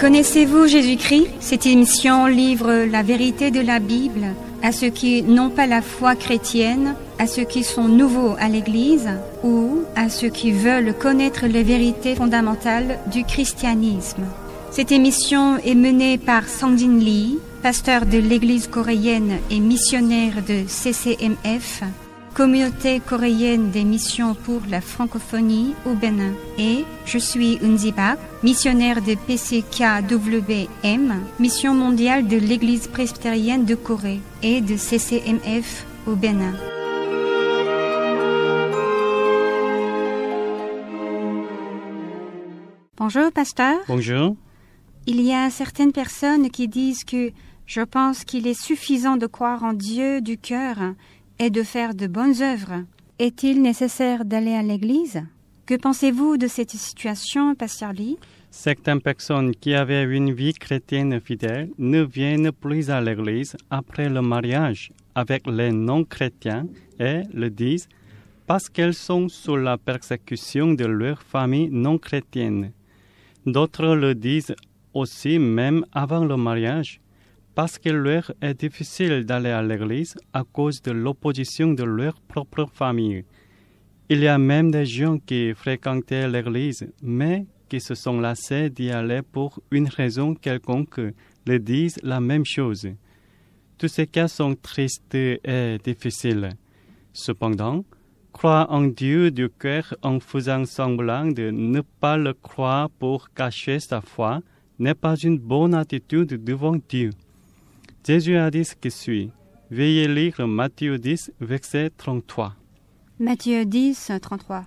Connaissez-vous Jésus-Christ? Cette émission livre la vérité de la Bible à ceux qui n'ont pas la foi chrétienne, à ceux qui sont nouveaux à l'Église ou à ceux qui veulent connaître les vérités fondamentales du christianisme. Cette émission est menée par Sangdin Lee, pasteur de l'Église coréenne et missionnaire de CCMF, Communauté coréenne des missions pour la francophonie au Bénin. Et je suis Unzi Bak, missionnaire de PCKWM, Mission mondiale de l'Église presbytérienne de Corée et de CCMF au Bénin. Bonjour, pasteur. Bonjour. Il y a certaines personnes qui disent que je pense qu'il est suffisant de croire en Dieu du cœur et de faire de bonnes œuvres. Est-il nécessaire d'aller à l'église? Que pensez-vous de cette situation, pasteur Lee? Certaines personnes qui avaient une vie chrétienne fidèle ne viennent plus à l'église après le mariage avec les non-chrétiens et le disent parce qu'elles sont sous la persécution de leur famille non-chrétienne. D'autres le disent aussi même avant le mariage, parce qu'il leur est difficile d'aller à l'église à cause de l'opposition de leur propre famille. Il y a même des gens qui fréquentaient l'église, mais qui se sont lassés d'y aller pour une raison quelconque, le disent la même chose. Tous ces cas sont tristes et difficiles. Cependant, croire en Dieu du cœur en faisant semblant de ne pas le croire pour cacher sa foi n'est pas une bonne attitude devant Dieu. Jésus a dit ce qui suit. Veuillez lire Matthieu 10, verset 33. Matthieu 10, 33.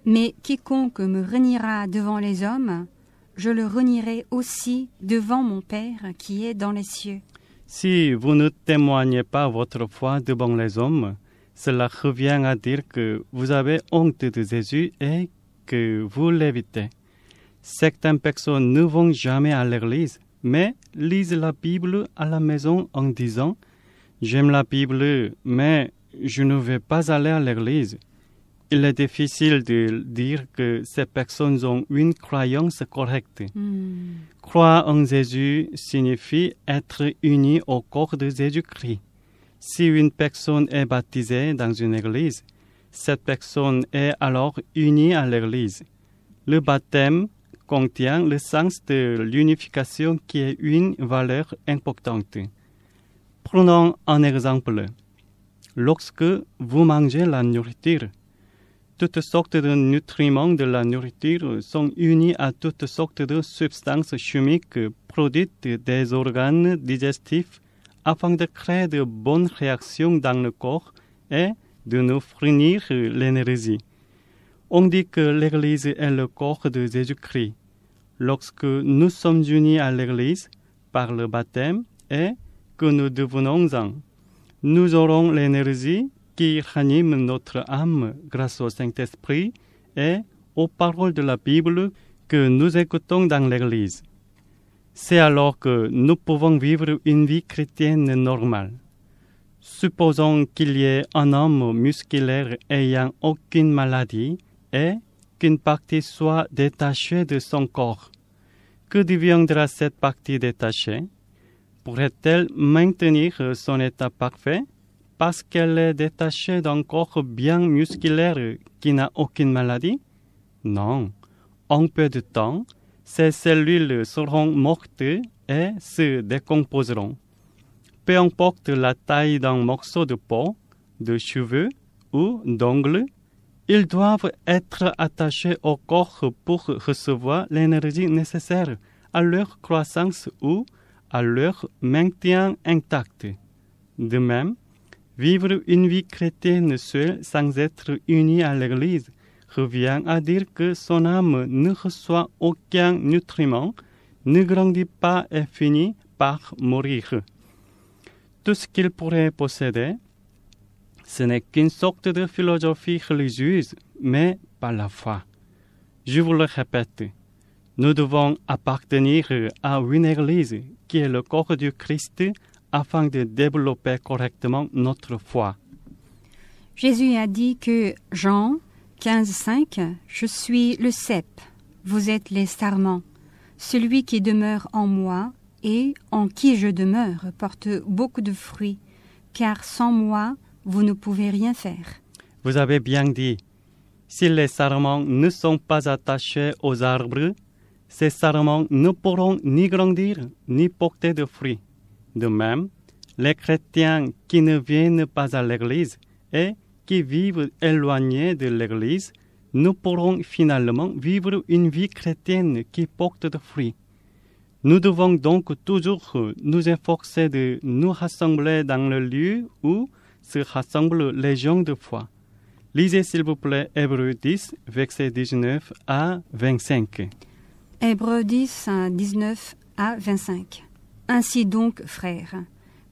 Mais quiconque me reniera devant les hommes, je le renierai aussi devant mon Père qui est dans les cieux. Si vous ne témoignez pas votre foi devant les hommes, cela revient à dire que vous avez honte de Jésus et que vous l'évitez. Certaines personnes ne vont jamais à l'église, mais lisent la Bible à la maison en disant « J'aime la Bible, mais je ne vais pas aller à l'église ». Il est difficile de dire que ces personnes ont une croyance correcte. Croire en Jésus signifie être uni au corps de Jésus-Christ. Si une personne est baptisée dans une église, cette personne est alors unie à l'église. Le baptême contient le sens de l'unification qui est une valeur importante. Prenons un exemple. Lorsque vous mangez la nourriture, toutes sortes de nutriments de la nourriture sont unis à toutes sortes de substances chimiques produites des organes digestifs afin de créer de bonnes réactions dans le corps et de nous fournir l'énergie. On dit que l'Église est le corps de Jésus-Christ. Lorsque nous sommes unis à l'Église par le baptême et que nous devenons un, nous aurons l'énergie qui ranime notre âme grâce au Saint-Esprit et aux paroles de la Bible que nous écoutons dans l'Église. C'est alors que nous pouvons vivre une vie chrétienne normale. Supposons qu'il y ait un homme musculaire ayant aucune maladie et qu'une partie soit détachée de son corps. Que deviendra cette partie détachée? Pourrait-elle maintenir son état parfait parce qu'elle est détachée d'un corps bien musculaire qui n'a aucune maladie? Non. En peu de temps, ces cellules seront mortes et se décomposeront. Peu importe la taille d'un morceau de peau, de cheveux ou d'ongles, ils doivent être attachés au corps pour recevoir l'énergie nécessaire à leur croissance ou à leur maintien intact. De même, vivre une vie chrétienne seule sans être uni à l'Église revient à dire que son âme ne reçoit aucun nutriment, ne grandit pas et finit par mourir. Tout ce qu'il pourrait posséder, ce n'est qu'une sorte de philosophie religieuse, mais pas la foi. Je vous le répète, nous devons appartenir à une Église qui est le corps du Christ afin de développer correctement notre foi. Jésus a dit que Jean 15, 5, « Je suis le cep, vous êtes les sarments. Celui qui demeure en moi et en qui je demeure porte beaucoup de fruits, car sans moi, vous ne pouvez rien faire. Vous avez bien dit, si les sarments ne sont pas attachés aux arbres, ces sarments ne pourront ni grandir ni porter de fruits. De même, les chrétiens qui ne viennent pas à l'Église et qui vivent éloignés de l'Église ne pourront finalement vivre une vie chrétienne qui porte de fruits. Nous devons donc toujours nous efforcer de nous rassembler dans le lieu où se rassemblent les gens de foi. Lisez s'il vous plaît Hébreux 10, versets 19 à 25. Hébreux 10, 19 à 25. Ainsi donc, frères,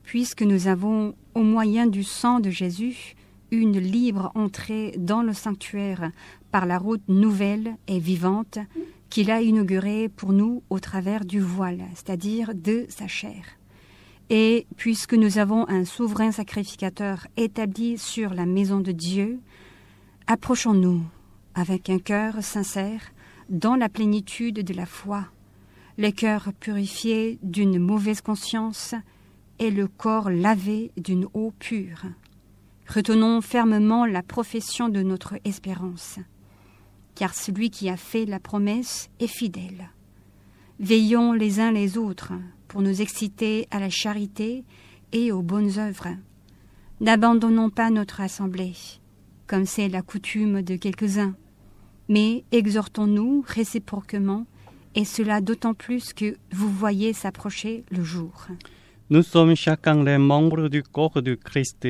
puisque nous avons, au moyen du sang de Jésus, une libre entrée dans le sanctuaire par la route nouvelle et vivante qu'il a inaugurée pour nous au travers du voile, c'est-à-dire de sa chair. Et puisque nous avons un souverain sacrificateur établi sur la maison de Dieu, approchons-nous avec un cœur sincère dans la plénitude de la foi, le cœur purifié d'une mauvaise conscience et le corps lavé d'une eau pure. Retenons fermement la profession de notre espérance, car celui qui a fait la promesse est fidèle. Veillons les uns les autres pour nous exciter à la charité et aux bonnes œuvres. N'abandonnons pas notre assemblée, comme c'est la coutume de quelques-uns, mais exhortons-nous réciproquement, et cela d'autant plus que vous voyez s'approcher le jour. Nous sommes chacun les membres du corps du Christ.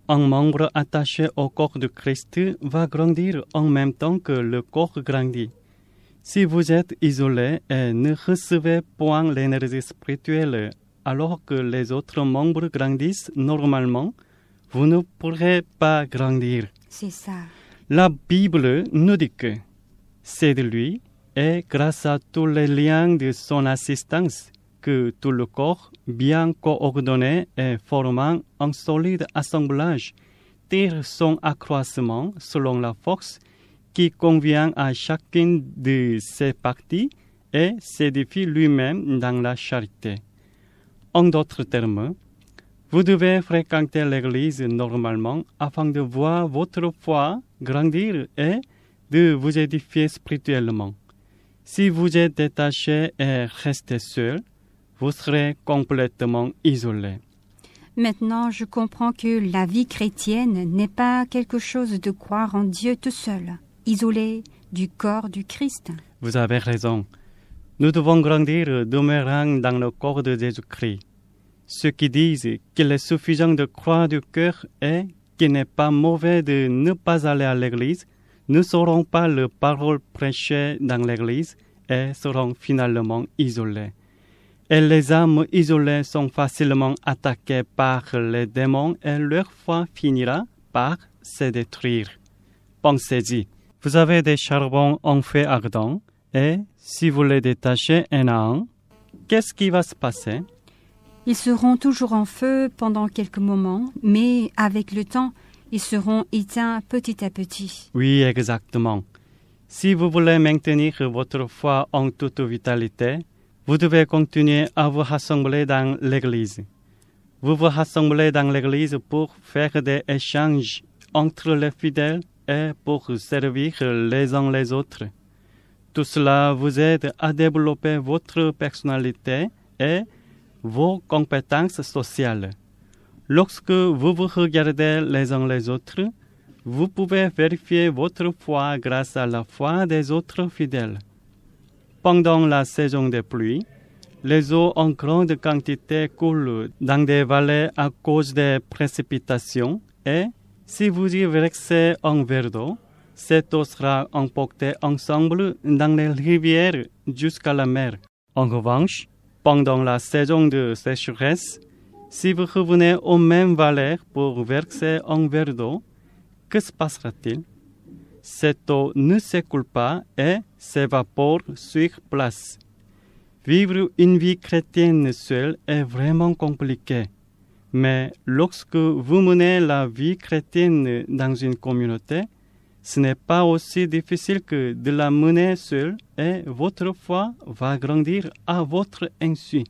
Un membre attaché au corps de Christ va grandir en même temps que le corps grandit. Si vous êtes isolé et ne recevez point l'énergie spirituelle alors que les autres membres grandissent normalement, vous ne pourrez pas grandir. C'est ça. La Bible nous dit que c'est de lui et grâce à tous les liens de son assistance que tout le corps, bien coordonné et formant un solide assemblage, tire son accroissement selon la force qui convient à chacune de ses parties et s'édifie lui-même dans la charité. En d'autres termes, vous devez fréquenter l'Église normalement afin de voir votre foi grandir et de vous édifier spirituellement. Si vous êtes détaché et resté seul, vous serez complètement isolé. Maintenant, je comprends que la vie chrétienne n'est pas quelque chose de croire en Dieu tout seul, isolé du corps du Christ. Vous avez raison. Nous devons grandir demeurant dans le corps de Jésus-Christ. Ceux qui disent qu'il est suffisant de croire du cœur et qu'il n'est pas mauvais de ne pas aller à l'église ne sauront pas la parole prêchée dans l'église et seront finalement isolés. Et les âmes isolées sont facilement attaquées par les démons et leur foi finira par se détruire. Pensez-y, vous avez des charbons en feu ardent et si vous les détachez un à un, qu'est-ce qui va se passer? Ils seront toujours en feu pendant quelques moments, mais avec le temps, ils seront éteints petit à petit. Oui, exactement. Si vous voulez maintenir votre foi en toute vitalité, vous devez continuer à vous rassembler dans l'Église. Vous vous rassemblez dans l'Église pour faire des échanges entre les fidèles et pour servir les uns les autres. Tout cela vous aide à développer votre personnalité et vos compétences sociales. Lorsque vous vous regardez les uns les autres, vous pouvez vérifier votre foi grâce à la foi des autres fidèles. Pendant la saison des pluies, les eaux en grande quantité coulent dans des vallées à cause des précipitations et si vous y versez un verre d'eau, cette eau sera emportée ensemble dans les rivières jusqu'à la mer. En revanche, pendant la saison de sécheresse, si vous revenez au même vallée pour verser un verre d'eau, que se passera-t-il? Cette eau ne s'écoule pas et s'évapore sur place. Vivre une vie chrétienne seule est vraiment compliqué. Mais lorsque vous menez la vie chrétienne dans une communauté, Ce n'est pas aussi difficile que de la mener seule et votre foi va grandir à votre insu.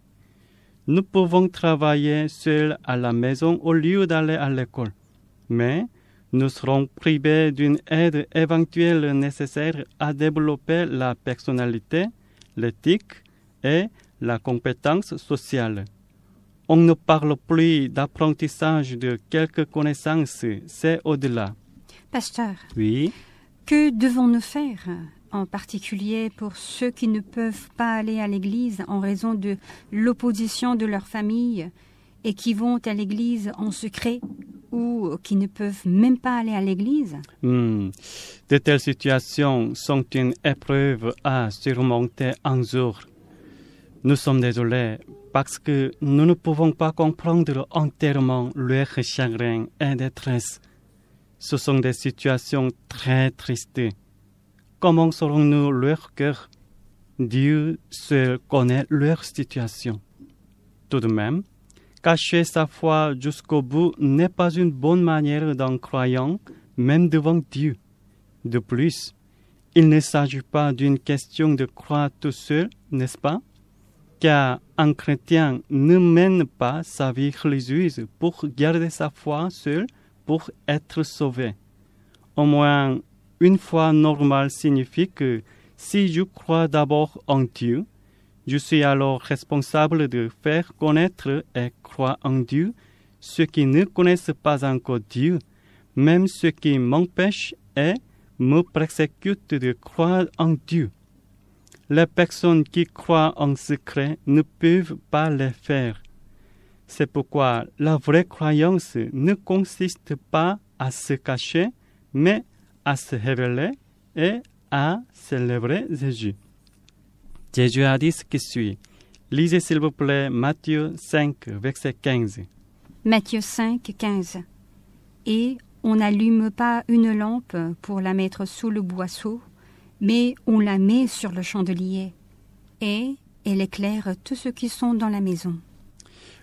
Nous pouvons travailler seuls à la maison au lieu d'aller à l'école, mais nous serons privés d'une aide éventuelle nécessaire à développer la personnalité, l'éthique et la compétence sociale. On ne parle plus d'apprentissage de quelques connaissances, c'est au-delà. Pasteur, Oui, que devons-nous faire, en particulier pour ceux qui ne peuvent pas aller à l'église en raison de l'opposition de leur famille et qui vont à l'église en secret ou qui ne peuvent même pas aller à l'église? De telles situations sont une épreuve à surmonter un jour. Nous sommes désolés parce que nous ne pouvons pas comprendre entièrement leur chagrin et détresse. Ce sont des situations très tristes. Comment saurons-nous leur cœur? Dieu seul connaît leur situation. Tout de même, cacher sa foi jusqu'au bout n'est pas une bonne manière d'un croyant, même devant Dieu. De plus, il ne s'agit pas d'une question de croire tout seul, n'est-ce pas? Car un chrétien ne mène pas sa vie religieuse pour garder sa foi seul pour être sauvé. Au moins, une foi normale signifie que si je crois d'abord en Dieu, je suis alors responsable de faire connaître et croire en Dieu ceux qui ne connaissent pas encore Dieu, même ceux qui m'empêchent et me persécutent de croire en Dieu. Les personnes qui croient en secret ne peuvent pas le faire. C'est pourquoi la vraie croyance ne consiste pas à se cacher, mais à se révéler et à célébrer Jésus. Jésus a dit ce qui suit. Lisez s'il vous plaît Matthieu 5, verset 15. Matthieu 5, 15. Et on n'allume pas une lampe pour la mettre sous le boisseau, mais on la met sur le chandelier, et elle éclaire tous ceux qui sont dans la maison.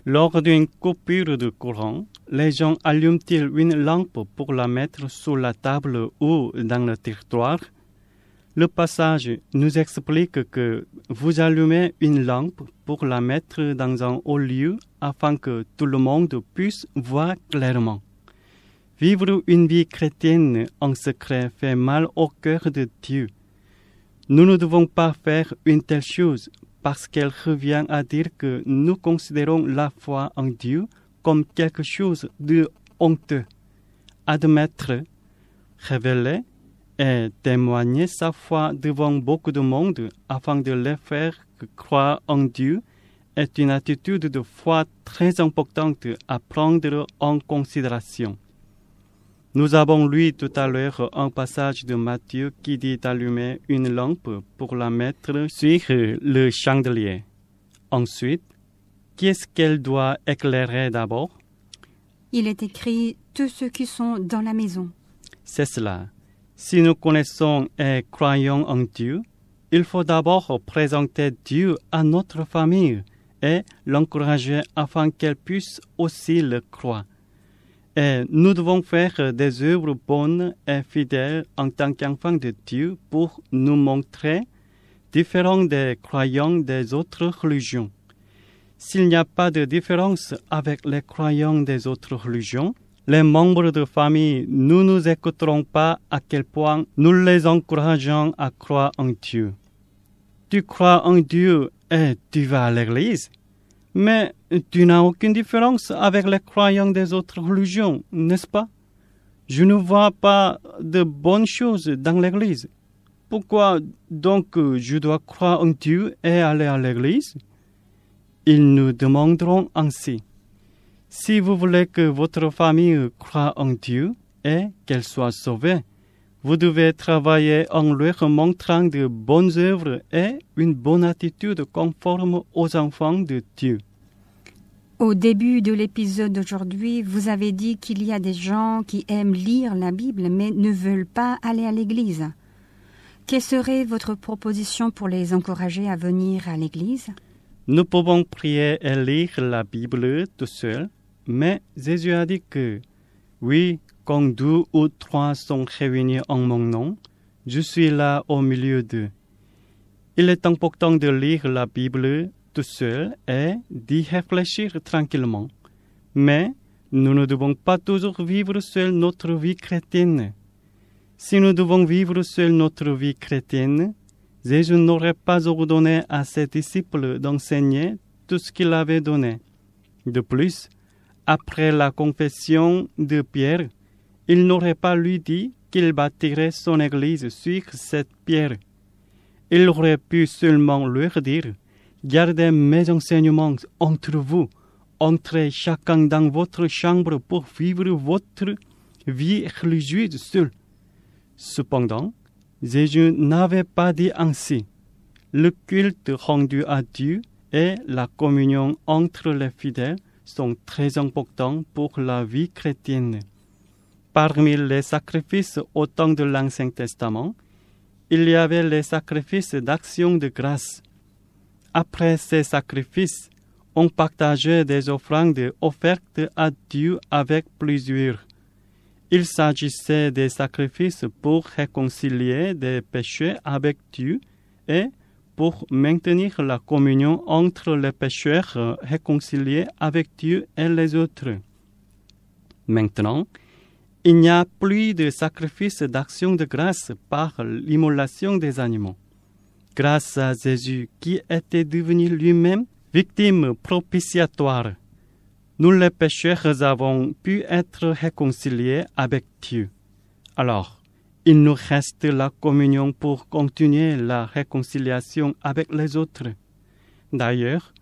Lors d'une coupure de courant, les gens allument-ils une lampe pour la mettre sous la table ou dans le tiroir? Le passage nous explique que vous allumez une lampe pour la mettre dans un haut lieu afin que tout le monde puisse voir clairement. Vivre une vie chrétienne en secret fait mal au cœur de Dieu. Nous ne devons pas faire une telle chose parce qu'elle revient à dire que nous considérons la foi en Dieu comme quelque chose de honteux. Admettre, révéler et témoigner sa foi devant beaucoup de monde afin de les faire croire en Dieu est une attitude de foi très importante à prendre en considération. Nous avons lu tout à l'heure un passage de Matthieu qui dit d'allumer une lampe pour la mettre sur le chandelier. Ensuite, qu'est-ce qu'elle doit éclairer d'abord? Il est écrit « tous ceux qui sont dans la maison ». C'est cela. Si nous connaissons et croyons en Dieu, il faut d'abord présenter Dieu à notre famille et l'encourager afin qu'elle puisse aussi le croire. Et nous devons faire des œuvres bonnes et fidèles en tant qu'enfants de Dieu pour nous montrer différents des croyants des autres religions. S'il n'y a pas de différence avec les croyants des autres religions, les membres de famille ne nous écouteront pas à quel point nous les encourageons à croire en Dieu. Tu crois en Dieu et tu vas à l'église, mais tu n'as aucune différence avec les croyants des autres religions, n'est-ce pas? Je ne vois pas de bonnes choses dans l'église. Pourquoi donc je dois croire en Dieu et aller à l'église? Ils nous demanderont ainsi. Si vous voulez que votre famille croie en Dieu et qu'elle soit sauvée, vous devez travailler en leur montrant de bonnes œuvres et une bonne attitude conforme aux enfants de Dieu. Au début de l'épisode d'aujourd'hui, vous avez dit qu'il y a des gens qui aiment lire la Bible mais ne veulent pas aller à l'église. Quelle serait votre proposition pour les encourager à venir à l'église? Nous pouvons prier et lire la Bible tout seul, mais Jésus a dit que, oui, quand 2 ou 3 sont réunis en mon nom, je suis là au milieu d'eux. Il est important de lire la Bible tout seul et d'y réfléchir tranquillement. Mais nous ne devons pas toujours vivre seul notre vie chrétienne. Si nous devons vivre seul notre vie chrétienne, Jésus n'aurait pas ordonné à ses disciples d'enseigner tout ce qu'il avait donné. De plus, après la confession de Pierre, il n'aurait pas lui dit qu'il bâtirait son église sur cette pierre. Il aurait pu seulement leur dire « Gardez mes enseignements entre vous, entrez chacun dans votre chambre pour vivre votre vie religieuse seul. » Cependant, Jésus n'avait pas dit ainsi. Le culte rendu à Dieu et la communion entre les fidèles sont très importants pour la vie chrétienne. Parmi les sacrifices au temps de l'Ancien Testament, il y avait les sacrifices d'action de grâce. Après ces sacrifices, on partageait des offrandes offertes à Dieu avec plusieurs. Il s'agissait des sacrifices pour réconcilier des péchés avec Dieu et pour maintenir la communion entre les pécheurs réconciliés avec Dieu et les autres. Maintenant, il n'y a plus de sacrifice d'action de grâce par l'immolation des animaux. Grâce à Jésus qui était devenu lui-même victime propitiatoire, nous les pécheurs avons pu être réconciliés avec Dieu. Alors, il nous reste la communion pour continuer la réconciliation avec les autres. D'ailleurs,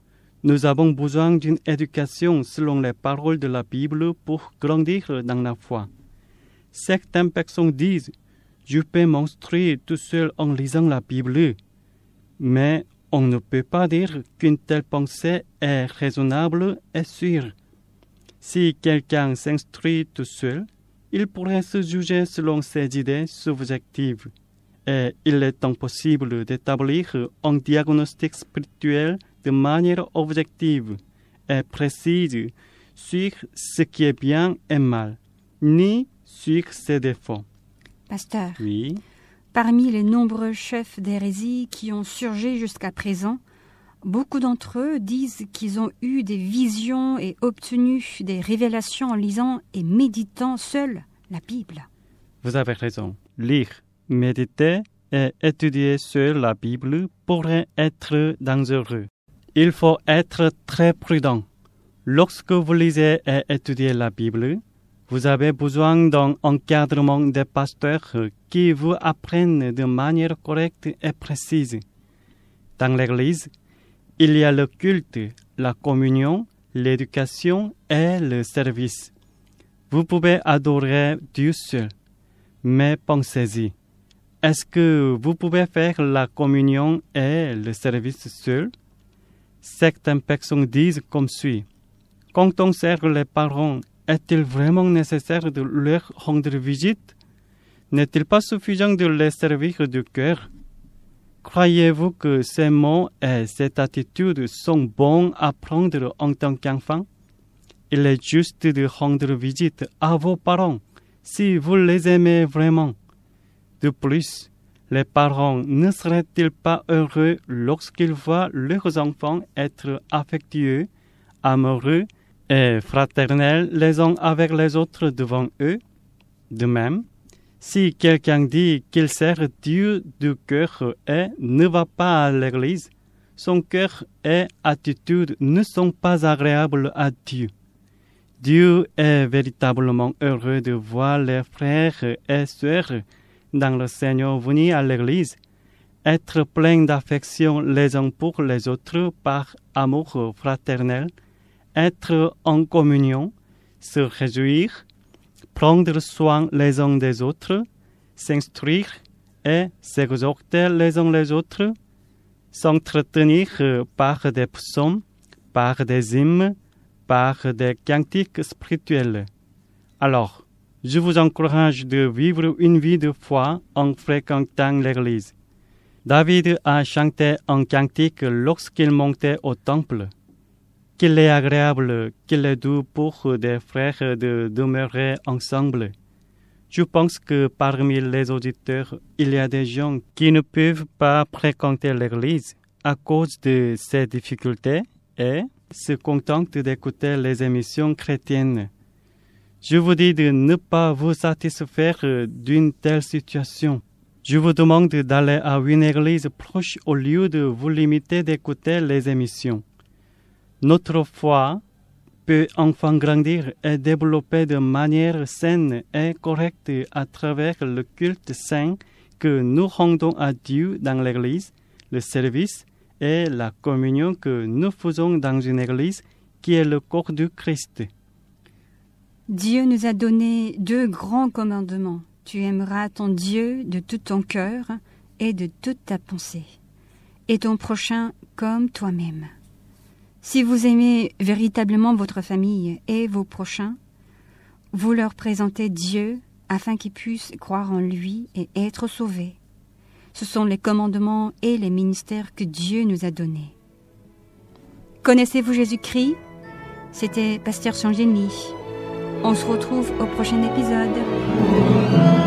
nous avons besoin d'une éducation selon les paroles de la Bible pour grandir dans la foi. Certaines personnes disent « Je peux m'instruire tout seul en lisant la Bible », mais on ne peut pas dire qu'une telle pensée est raisonnable et sûre. Si quelqu'un s'instruit tout seul, il pourrait se juger selon ses idées subjectives, et il est impossible d'établir un diagnostic spirituel de manière objective et précise sur ce qui est bien et mal, ni sur ses défauts. Pasteur, Oui. Parmi les nombreux chefs d'hérésie qui ont surgi jusqu'à présent, beaucoup d'entre eux disent qu'ils ont eu des visions et obtenu des révélations en lisant et méditant seuls la Bible. Vous avez raison. Lire, méditer et étudier seul la Bible pourrait être dangereux. Il faut être très prudent. Lorsque vous lisez et étudiez la Bible, vous avez besoin d'un encadrement des pasteurs qui vous apprennent de manière correcte et précise. Dans l'Église, il y a le culte, la communion, l'éducation et le service. Vous pouvez adorer Dieu seul, mais pensez-y. Est-ce que vous pouvez faire la communion et le service seul? Certaines personnes disent comme suit. Quand on sert les parents, est-il vraiment nécessaire de leur rendre visite? N'est-il pas suffisant de les servir du cœur? Croyez-vous que ces mots et cette attitude sont bons à prendre en tant qu'enfant? Il est juste de rendre visite à vos parents si vous les aimez vraiment. De plus, les parents ne seraient-ils pas heureux lorsqu'ils voient leurs enfants être affectueux, amoureux et fraternels les uns avec les autres devant eux? De même, si quelqu'un dit qu'il sert Dieu du cœur et ne va pas à l'église, son cœur et attitude ne sont pas agréables à Dieu. Dieu est véritablement heureux de voir les frères et sœurs dans le Seigneur venir à l'église, être pleins d'affection les uns pour les autres par amour fraternel, être en communion, se réjouir, prendre soin les uns des autres, s'instruire et s'exhorter les uns les autres, s'entretenir par des psaumes, par des hymnes, par des cantiques spirituels. Alors, je vous encourage de vivre une vie de foi en fréquentant l'Église. David a chanté un cantique lorsqu'il montait au temple. Qu'il est agréable, qu'il est doux pour des frères de demeurer ensemble. Je pense que parmi les auditeurs, il y a des gens qui ne peuvent pas fréquenter l'église à cause de ces difficultés et se contentent d'écouter les émissions chrétiennes. Je vous dis de ne pas vous satisfaire d'une telle situation. Je vous demande d'aller à une église proche au lieu de vous limiter d'écouter les émissions. Notre foi peut enfin grandir et développer de manière saine et correcte à travers le culte saint que nous rendons à Dieu dans l'église, le service et la communion que nous faisons dans une église qui est le corps du Christ. Dieu nous a donné 2 grands commandements. Tu aimeras ton Dieu de tout ton cœur et de toute ta pensée, et ton prochain comme toi-même. Si vous aimez véritablement votre famille et vos prochains, vous leur présentez Dieu afin qu'ils puissent croire en lui et être sauvés. Ce sont les commandements et les ministères que Dieu nous a donnés. Connaissez-vous Jésus-Christ? C'était Pasteur Sangénie. On se retrouve au prochain épisode.